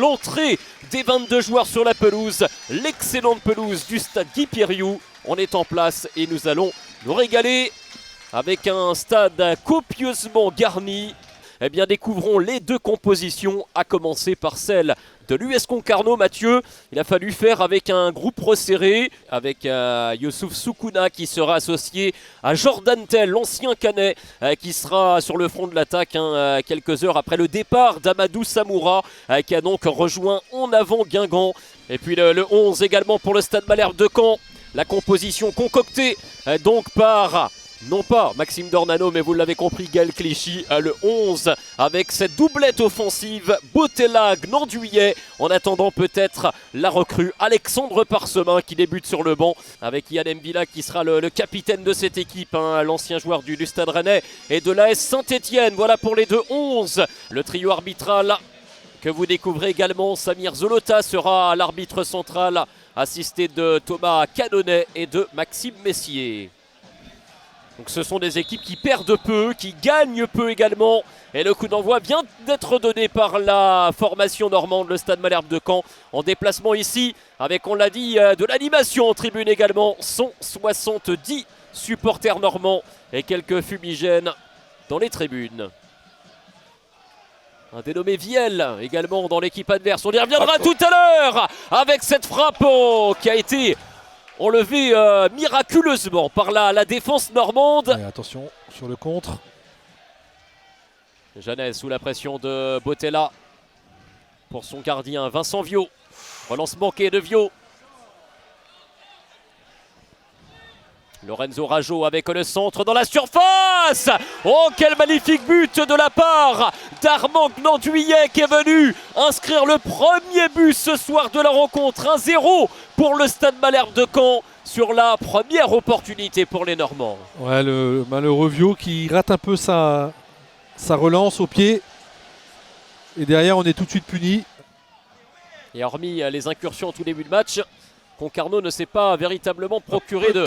l'entrée des 22 joueurs sur la pelouse. L'excellente pelouse du stade Guy Piriou. On est en place et nous allons nous régaler avec un stade copieusement garni. Eh bien, découvrons les deux compositions, à commencer par celle de l'US Concarneau. Mathieu, il a fallu faire avec un groupe resserré, avec Youssouf Soukouna qui sera associé à Jordan Tell, l'ancien Canet, qui sera sur le front de l'attaque quelques heures après le départ d'Amadou Samoura, qui a donc rejoint en avant Guingamp. Et puis le 11 également pour le Stade Malherbe de Caen. La composition concoctée donc par... non pas Maxime Dornano, mais vous l'avez compris, Gaël Clichy, le 11, avec cette doublette offensive, Botella, Gnandouillet, en attendant peut-être la recrue Alexandre Parsemin qui débute sur le banc, avec Yann Mbila qui sera le capitaine de cette équipe, l'ancien joueur du Stade Rennais et de l'AS Saint-Etienne. Voilà pour les deux 11, le trio arbitral que vous découvrez également. Samir Zolota sera l'arbitre central, assisté de Thomas Canonnet et de Maxime Messier. Donc ce sont des équipes qui perdent peu, qui gagnent peu également. Et le coup d'envoi vient d'être donné par la formation normande, le Stade Malherbe de Caen, en déplacement ici, avec, on l'a dit, de l'animation en tribune également. 170 supporters normands et quelques fumigènes dans les tribunes. Un dénommé Viel également dans l'équipe adverse. On y reviendra tout à l'heure avec cette frappe qui a été... enlevé miraculeusement par la défense normande. Ouais, attention sur le contre. Jeannès sous la pression de Botella pour son gardien Vincent Viau. Relance manquée de Viau. Lorenzo Rajo avec le centre dans la surface. Oh, quel magnifique but de la part d'Armand Gnandouillet qui est venu inscrire le premier but ce soir de la rencontre. 1-0 pour le Stade Malherbe de Caen sur la première opportunité pour les Normands. Ouais, le malheureux Viau qui rate un peu sa relance au pied. Et derrière, on est tout de suite puni. Et hormis les incursions en tout début de match, Concarneau ne s'est pas véritablement procuré de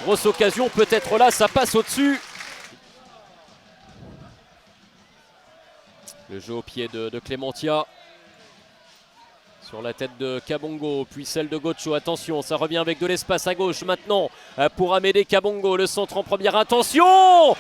grosses occasions. Peut-être là, ça passe au-dessus. Le jeu au pied de Clémentia. Sur la tête de Kabongo, puis celle de Gocho. Attention, ça revient avec de l'espace à gauche maintenant pour Amédée Kabongo. Le centre en première intention. Oh,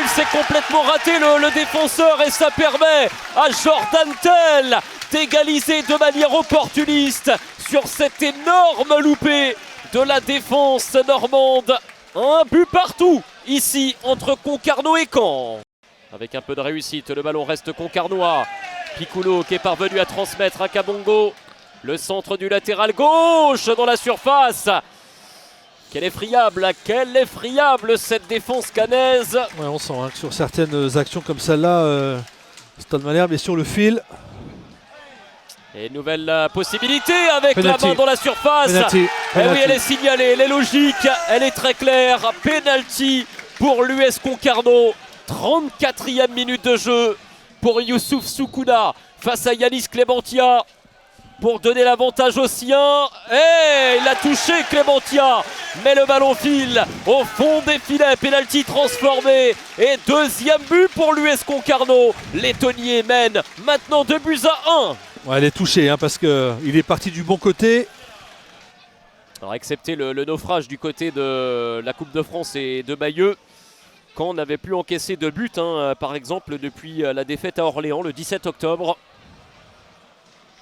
il s'est complètement raté le défenseur et ça permet à Jordan Tell d'égaliser de manière opportuniste sur cette énorme loupée de la défense normande. Un but partout ici entre Concarneau et Caen. Avec un peu de réussite, le ballon reste concarnois. Piccolo qui est parvenu à transmettre à Kabongo. Le centre du latéral gauche dans la surface. Quelle est friable cette défense cannaise. Ouais, on sent que sur certaines actions comme celle-là, Stade Malherbe est sur le fil. Et nouvelle possibilité avec la main dans la surface. Penalty. Eh oui, elle est signalée, elle est logique, elle est très claire. Penalty pour l'US Concarneau. 34e minute de jeu pour Youssouf Soukouna face à Yanis Clémentia. Pour donner l'avantage aux siens. Et il a touché Clémentia. Mais le ballon file au fond des filets. Penalty transformé. Et deuxième but pour l'US Concarneau. Les Tonniers mènent maintenant 2-1. Ouais, elle est touchée parce qu'il est parti du bon côté. Alors excepté le naufrage du côté de la Coupe de France et de Bayeux, Caen n'avait plus encaissé de but, par exemple depuis la défaite à Orléans le 17 octobre.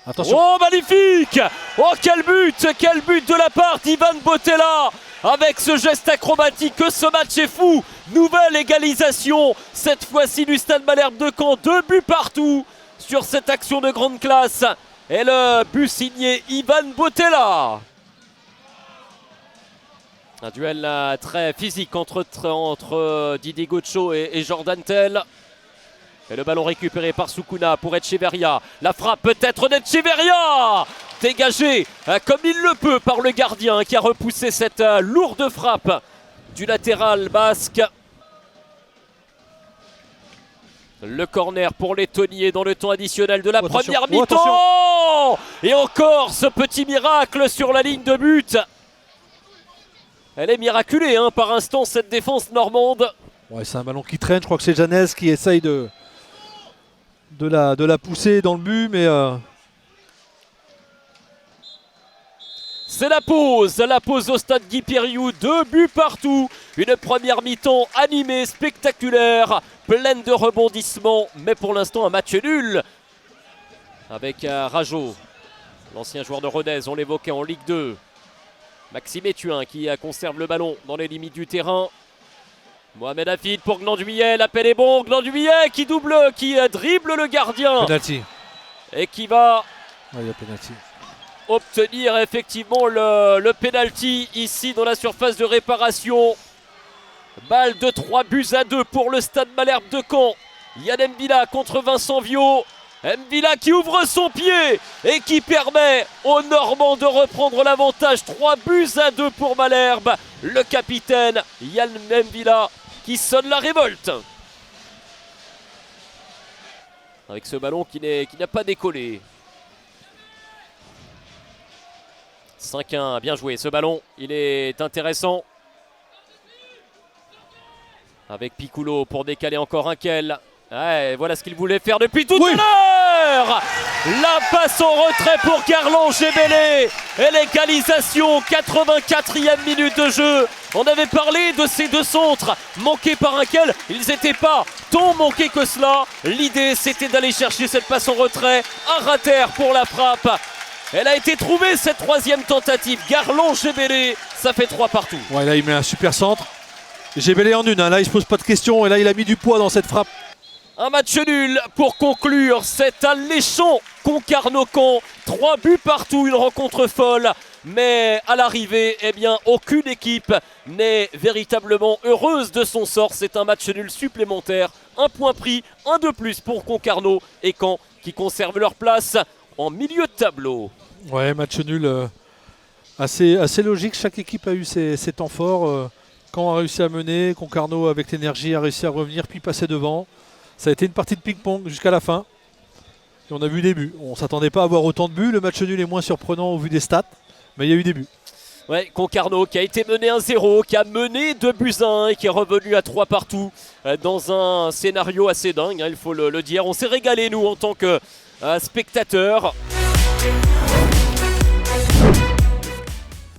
Attention. Oh, magnifique! Oh, quel but de la part d'Ivan Botella avec ce geste acrobatique. Que ce match est fou. Nouvelle égalisation, cette fois-ci du Stade Malherbe de Caen. 2 buts partout sur cette action de grande classe. Et le but signé Ivan Botella. Un duel très physique entre Didier Gocho et Jordan Tell. Et le ballon récupéré par Soukouna pour Etcheverria. La frappe peut-être d'Etcheverria. Dégagé comme il le peut par le gardien qui a repoussé cette lourde frappe du latéral basque. Le corner pour les Tonniers dans le temps additionnel de la première mi-temps. Et encore ce petit miracle sur la ligne de but. Elle est miraculée par instant cette défense normande. Ouais, c'est un ballon qui traîne. Je crois que c'est Jeannès qui essaye de la pousser dans le but, mais C'est la pause au stade Guy Piriou, 2 buts partout. Une première mi-temps animée, spectaculaire, pleine de rebondissements, mais pour l'instant un match nul. Avec Rajo, l'ancien joueur de Rodez, on l'évoquait en Ligue 2. Maxime Etuin qui conserve le ballon dans les limites du terrain. Mohamed Hafid pour Glandouillet, l'appel est bon, Glandouillet qui dribble le gardien. Penalty. Et qui va Il y a penalty. Obtenir effectivement le penalty ici dans la surface de réparation. Balle de 3-2 pour le Stade Malherbe de Caen. Yann Mbila contre Vincent Viau. Mbila qui ouvre son pied et qui permet aux Normands de reprendre l'avantage. 3-2 pour Malherbe. Le capitaine Yann Mbila qui sonne la révolte. Avec ce ballon qui n'a pas décollé. 5-1, bien joué ce ballon, il est intéressant. Avec Piccolo pour décaler encore un quel. Ouais, voilà ce qu'il voulait faire depuis tout à l'heure. La passe en retrait pour Garland Gébélé. Et l'égalisation, 84e minute de jeu. On avait parlé de ces deux centres manqués par un quel. Ils n'étaient pas tant manqués que cela. L'idée c'était d'aller chercher cette passe en retrait. Un rater pour la frappe. Elle a été trouvée cette troisième tentative. Garland Gébélé, ça fait 3 partout. Ouais, là il met un super centre. Gébélé en une, hein. Là il se pose pas de questions et là il a mis du poids dans cette frappe. Un match nul pour conclure cet alléchant Concarneau-Caen. 3 buts partout, une rencontre folle. Mais à l'arrivée, eh bien, aucune équipe n'est véritablement heureuse de son sort. C'est un match nul supplémentaire. Un point pris, un de plus pour Concarneau et Caen qui conservent leur place en milieu de tableau. Ouais, match nul assez logique. Chaque équipe a eu ses temps forts. Caen a réussi à mener, Concarneau avec l'énergie a réussi à revenir puis passer devant. Ça a été une partie de ping-pong jusqu'à la fin. Et on a vu des buts. On ne s'attendait pas à avoir autant de buts. Le match nul est moins surprenant au vu des stats. Mais il y a eu des buts. Ouais, Concarneau qui a été mené 1-0, qui a mené 2-1 et qui est revenu à 3 partout dans un scénario assez dingue, hein, il faut le dire. On s'est régalé nous en tant que spectateurs.